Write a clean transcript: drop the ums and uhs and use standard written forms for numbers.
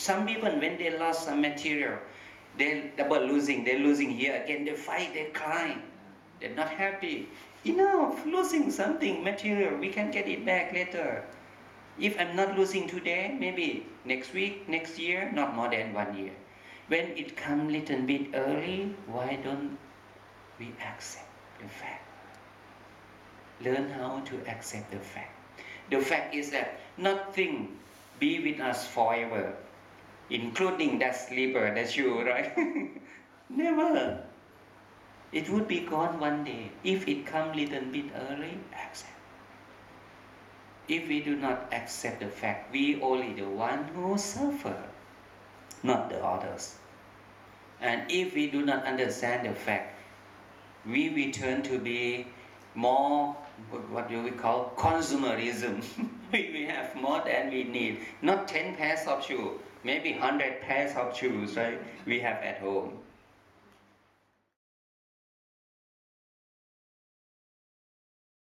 Some people, when they lost some material, they're losing here again, they fight, they cry. They're not happy. Enough, losing something material, we can get it back later. If I'm not losing today, maybe next week, next year, not more than 1 year. When it comes little bit early, why don't we accept the fact? Learn how to accept the fact. The fact is that nothing be with us forever, including that slipper, that shoe, right? Never. It would be gone one day. If it come little bit early, accept. If we do not accept the fact, we only the one who suffer, not the others. And if we do not understand the fact, we return to be more, what do we call, consumerism. We have more than we need. Not 10 pairs of shoes, maybe 100 pairs of shoes, right? We have at home.